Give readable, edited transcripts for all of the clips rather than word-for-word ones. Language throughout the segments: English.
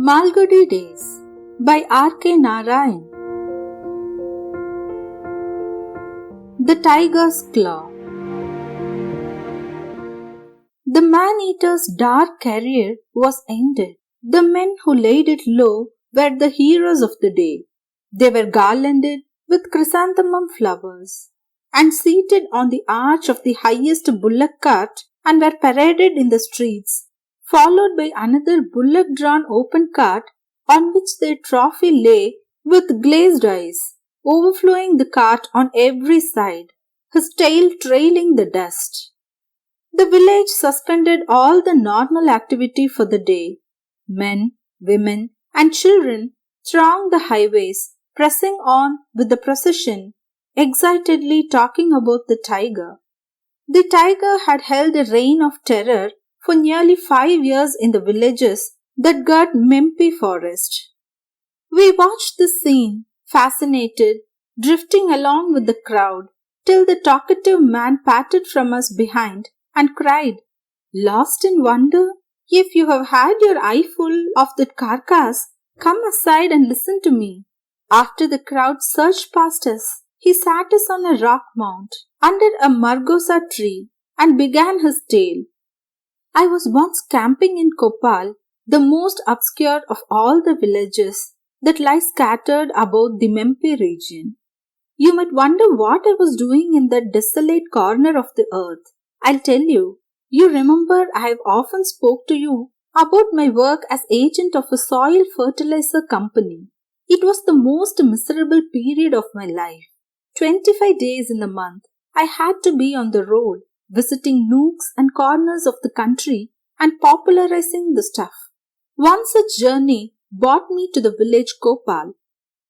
Malgudi Days by R K Narayan. The Tiger's Claw. The man-eater's dark career was ended. The men who laid it low were the heroes of the day. They were garlanded with chrysanthemum flowers and seated on the arch of the highest bullock cart and were paraded in the streets, followed by another bullock-drawn open cart on which their trophy lay with glazed eyes, overflowing the cart on every side, his tail trailing the dust. The village suspended all the normal activity for the day. Men, women, and children thronged the highways, pressing on with the procession, excitedly talking about the tiger. The tiger had held a reign of terror for nearly 5 years in the villages that guard Mempi Forest. We watched the scene, fascinated, drifting along with the crowd, till the talkative man patted from us behind and cried, "Lost in wonder? If you have had your eye full of that carcass, come aside and listen to me." After the crowd surged past us, he sat us on a rock mount under a margosa tree and began his tale. I was once camping in Kopal, the most obscure of all the villages that lie scattered about the Mempi region. You might wonder what I was doing in that desolate corner of the earth. I'll tell you. You remember I have often spoke to you about my work as agent of a soil fertilizer company. It was the most miserable period of my life. 25 days in the month, I had to be on the road, visiting nooks and corners of the country and popularizing the stuff. One such journey brought me to the village Kopal.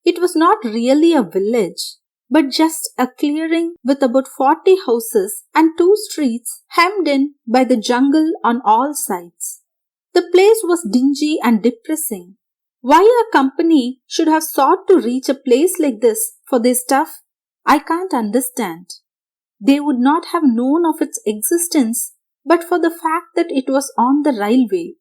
It was not really a village, but just a clearing with about 40 houses and 2 streets hemmed in by the jungle on all sides. The place was dingy and depressing. Why a company should have sought to reach a place like this for their stuff, I can't understand. They would not have known of its existence but for the fact that it was on the railway.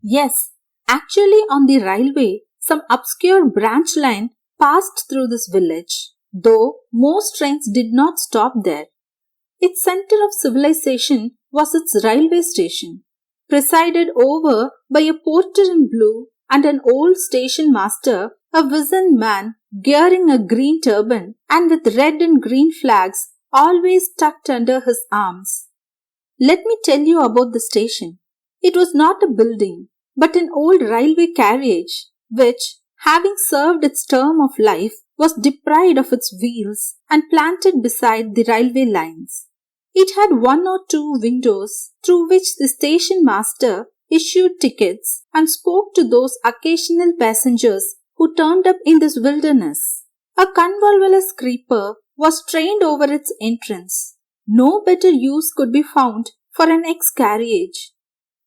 Yes, actually on the railway, some obscure branch line passed through this village, though most trains did not stop there. Its center of civilization was its railway station, presided over by a porter in blue and an old station master, a wizened man wearing a green turban and with red and green flags always tucked under his arms. Let me tell you about the station. It was not a building, but an old railway carriage, which, having served its term of life, was deprived of its wheels and planted beside the railway lines. It had 1 or 2 windows through which the station master issued tickets and spoke to those occasional passengers who turned up in this wilderness. A convolvulus creeper was trained over its entrance. No better use could be found for an ex-carriage.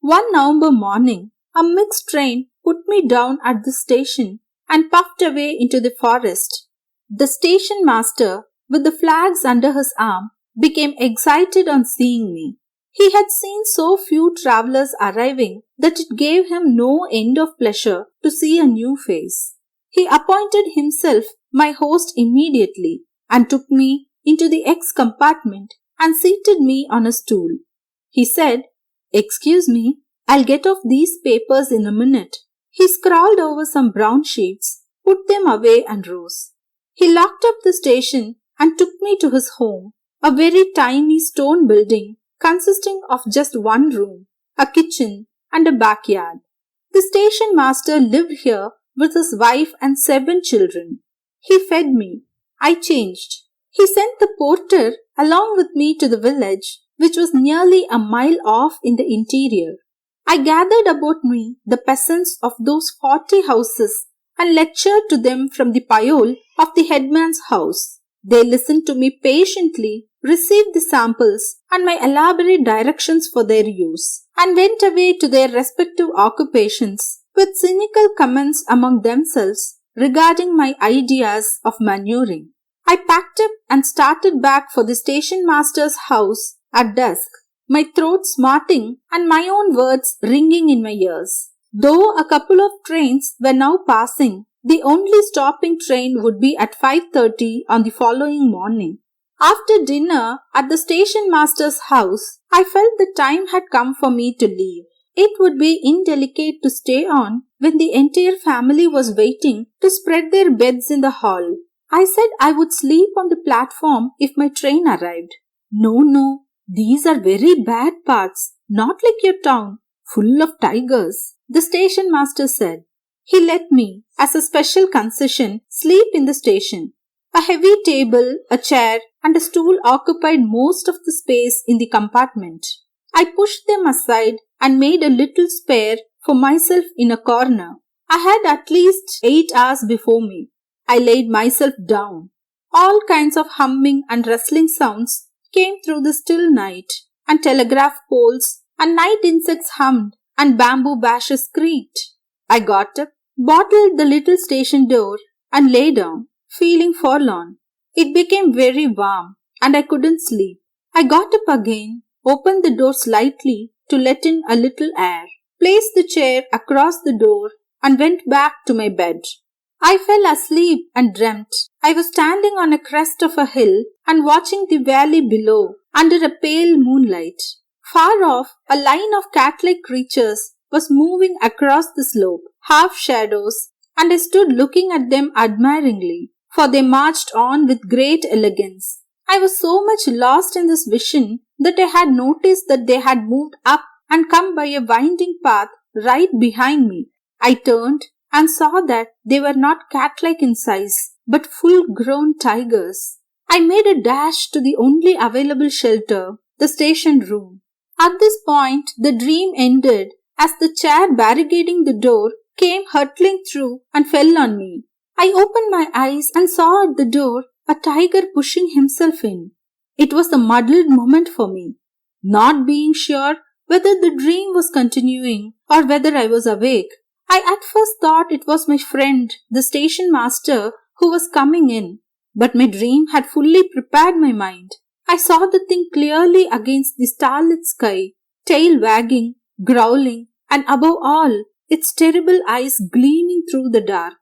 One November morning, a mixed train put me down at the station and puffed away into the forest. The station master, with the flags under his arm, became excited on seeing me. He had seen so few travelers arriving that it gave him no end of pleasure to see a new face. He appointed himself my host immediately and took me into the ex-compartment and seated me on a stool. He said, "Excuse me, I'll get off these papers in a minute." He scrawled over some brown sheets, put them away and rose. He locked up the station and took me to his home, a very tiny stone building consisting of just 1 room, a kitchen and a backyard. The station master lived here with his wife and 7 children. He fed me. I changed. He sent the porter along with me to the village, which was nearly a mile off in the interior. I gathered about me the peasants of those 40 houses and lectured to them from the payole of the headman's house. They listened to me patiently, received the samples and my elaborate directions for their use, and went away to their respective occupations with cynical comments among themselves regarding my ideas of manuring. I packed up and started back for the station master's house at dusk, my throat smarting and my own words ringing in my ears. Though a couple of trains were now passing, the only stopping train would be at 5:30 on the following morning. After dinner at the station master's house, I felt the time had come for me to leave. It would be indelicate to stay on when the entire family was waiting to spread their beds in the hall. I said I would sleep on the platform if my train arrived. No, these are very bad parts, not like your town, full of tigers, the station master said. He let me, as a special concession, sleep in the station. A heavy table, a chair, and a stool occupied most of the space in the compartment. I pushed them aside and made a little spare for myself in a corner. I had at least 8 hours before me. I laid myself down. All kinds of humming and rustling sounds came through the still night, and telegraph poles and night insects hummed and bamboo bashes creaked. I got up, bottled the little station door, and lay down, feeling forlorn. It became very warm, and I couldn't sleep. I got up again, opened the door slightly to let in a little air, placed the chair across the door, and went back to my bed. I fell asleep and dreamt. I was standing on a crest of a hill and watching the valley below under a pale moonlight. Far off, a line of cat-like creatures was moving across the slope, half shadows, and I stood looking at them admiringly, for they marched on with great elegance. I was so much lost in this vision that I had noticed that they had moved up and come by a winding path right behind me. I turned and saw that they were not cat-like in size, but full-grown tigers. I made a dash to the only available shelter, the station room. At this point, the dream ended as the chair barricading the door came hurtling through and fell on me. I opened my eyes and saw at the door a tiger pushing himself in. It was a muddled moment for me, not being sure whether the dream was continuing or whether I was awake. I at first thought it was my friend, the station master, who was coming in, but my dream had fully prepared my mind. I saw the thing clearly against the starlit sky, tail wagging, growling, and above all, its terrible eyes gleaming through the dark.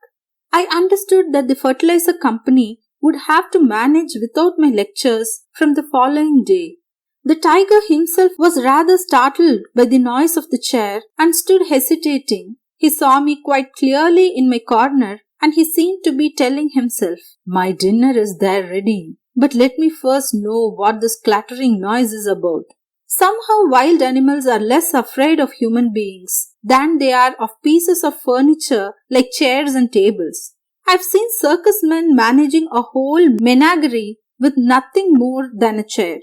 I understood that the fertilizer company would have to manage without my lectures from the following day. The tiger himself was rather startled by the noise of the chair and stood hesitating. He saw me quite clearly in my corner and he seemed to be telling himself, "My dinner is there ready, but let me first know what this clattering noise is about." Somehow wild animals are less afraid of human beings than they are of pieces of furniture like chairs and tables. I've seen circus men managing a whole menagerie with nothing more than a chair.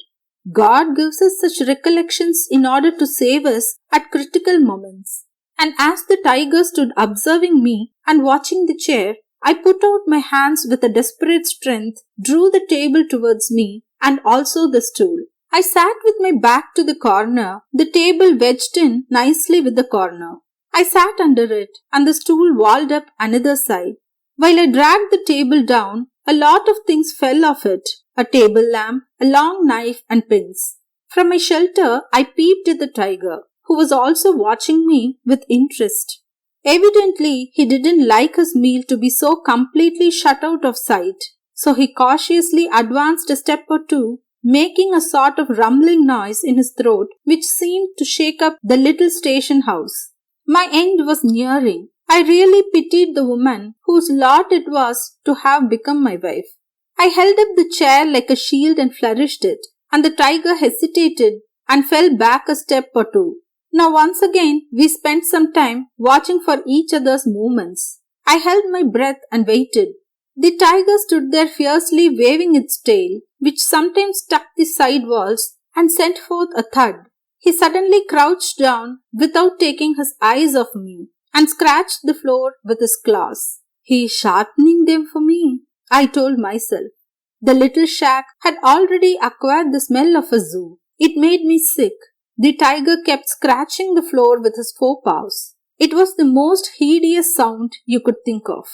God gives us such recollections in order to save us at critical moments. And as the tiger stood observing me and watching the chair, I put out my hands with a desperate strength, drew the table towards me and also the stool. I sat with my back to the corner, the table wedged in nicely with the corner. I sat under it and the stool walled up another side. While I dragged the table down, a lot of things fell off it, a table lamp, a long knife and pins. From my shelter, I peeped at the tiger, who was also watching me with interest. Evidently, he didn't like his meal to be so completely shut out of sight, so he cautiously advanced a step or two, making a sort of rumbling noise in his throat which seemed to shake up the little station house. My end was nearing. I really pitied the woman whose lot it was to have become my wife. I held up the chair like a shield and flourished it, and the tiger hesitated and fell back a step or two. Now once again we spent some time watching for each other's movements. I held my breath and waited. The tiger stood there fiercely waving its tail, which sometimes struck the side walls and sent forth a thud. He suddenly crouched down without taking his eyes off me and scratched the floor with his claws. "He is sharpening them for me," I told myself. The little shack had already acquired the smell of a zoo. It made me sick. The tiger kept scratching the floor with his forepaws. It was the most hideous sound you could think of.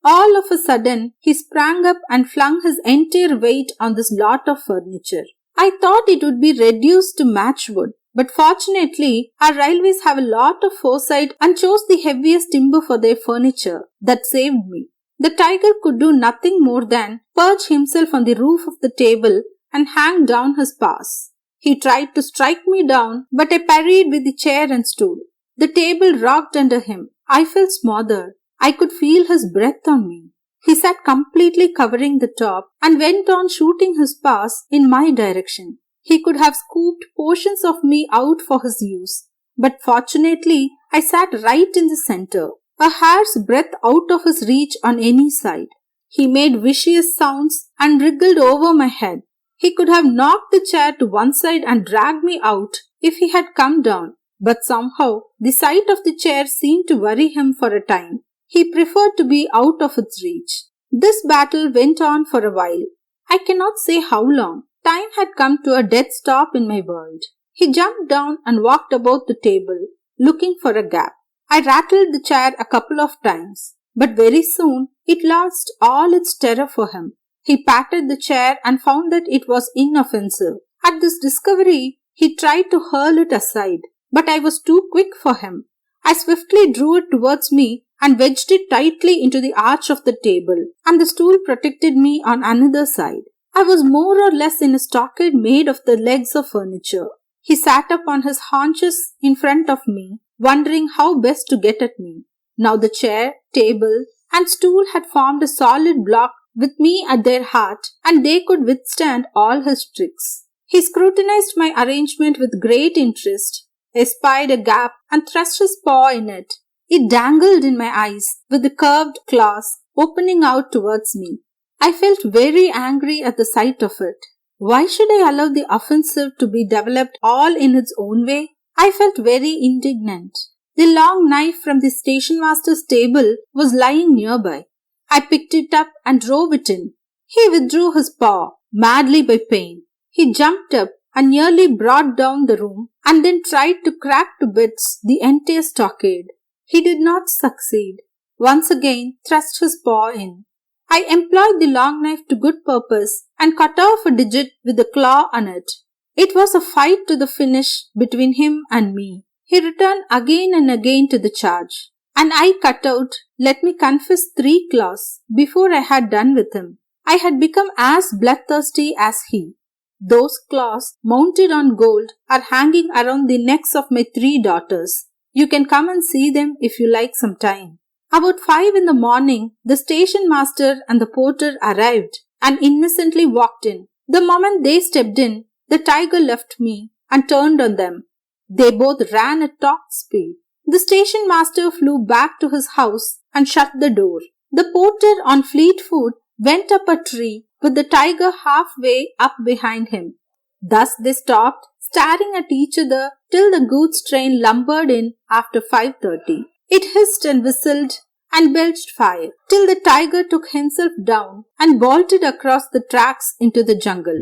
All of a sudden, he sprang up and flung his entire weight on this lot of furniture. I thought it would be reduced to matchwood, But fortunately, our railways have a lot of foresight and chose the heaviest timber for their furniture. That saved me. The tiger could do nothing more than perch himself on the roof of the table and hang down his paws. He tried to strike me down, but I parried with the chair and stool. The table rocked under him. I felt smothered. I could feel his breath on me. He sat completely covering the top and went on shooting his paws in my direction. He could have scooped portions of me out for his use, but fortunately, I sat right in the center, a hair's breadth out of his reach on any side. He made vicious sounds and wriggled over my head. He could have knocked the chair to one side and dragged me out if he had come down, but somehow the sight of the chair seemed to worry him for a time. He preferred to be out of its reach. This battle went on for a while. I cannot say how long. Time had come to a dead stop in my world. He jumped down and walked about the table, looking for a gap. I rattled the chair a couple of times, but very soon it lost all its terror for him. He patted the chair and found that it was inoffensive. At this discovery, he tried to hurl it aside, but I was too quick for him. I swiftly drew it towards me and wedged it tightly into the arch of the table, and the stool protected me on another side. I was more or less in a stockade made of the legs of furniture. He sat up on his haunches in front of me, wondering how best to get at me. Now the chair, table, and stool had formed a solid block with me at their heart, and they could withstand all his tricks. He scrutinized my arrangement with great interest, espied a gap, and thrust his paw in it. It dangled in my eyes, with the curved claws opening out towards me. I felt very angry at the sight of it. Why should I allow the offensive to be developed all in its own way? I felt very indignant. The long knife from the station master's table was lying nearby. I picked it up and drove it in. He withdrew his paw, madly by pain. He jumped up and nearly brought down the room and then tried to crack to bits the entire stockade. He did not succeed. Once again thrust his paw in. I employed the long knife to good purpose and cut off a digit with a claw on it. It was a fight to the finish between him and me. He returned again and again to the charge, and I cut out, let me confess, 3 claws before I had done with him. I had become as bloodthirsty as he. Those claws, mounted on gold, are hanging around the necks of my 3 daughters. You can come and see them if you like some time. About 5 in the morning, the station master and the porter arrived and innocently walked in. The moment they stepped in, the tiger left me and turned on them. They both ran at top speed. The station master flew back to his house and shut the door. The porter on fleet foot went up a tree with the tiger halfway up behind him. Thus they stopped, staring at each other till the goods train lumbered in after 5:30. It hissed and whistled and belched fire till the tiger took himself down and bolted across the tracks into the jungle.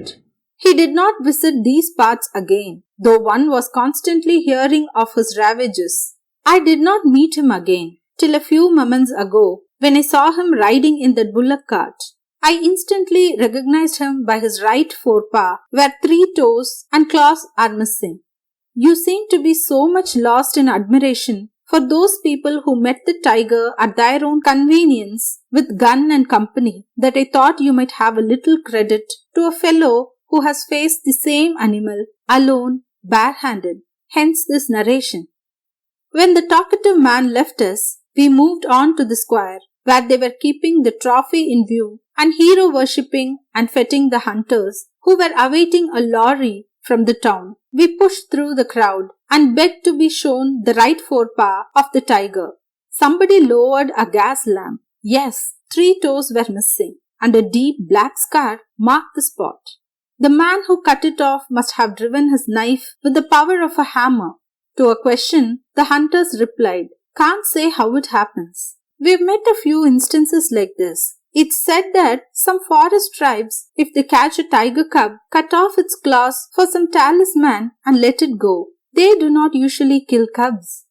He did not visit these parts again, though one was constantly hearing of his ravages. I did not meet him again till a few moments ago when I saw him riding in that bullock cart. I instantly recognized him by his right forepaw, where 3 toes and claws are missing. You seem to be so much lost in admiration for those people who met the tiger at their own convenience with gun and company that I thought you might have a little credit to a fellow who has faced the same animal alone, barehanded. Hence this narration. When the talkative man left us, we moved on to the square, where they were keeping the trophy in view and hero worshipping and fetting the hunters who were awaiting a lorry from the town. We pushed through the crowd and begged to be shown the right forepaw of the tiger. Somebody lowered a gas lamp. Yes, 3 toes were missing, and a deep black scar marked the spot. The man who cut it off must have driven his knife with the power of a hammer. To a question, the hunters replied, "Can't say how it happens." We've met a few instances like this. It's said that some forest tribes, if they catch a tiger cub, cut off its claws for some talisman and let it go. They do not usually kill cubs.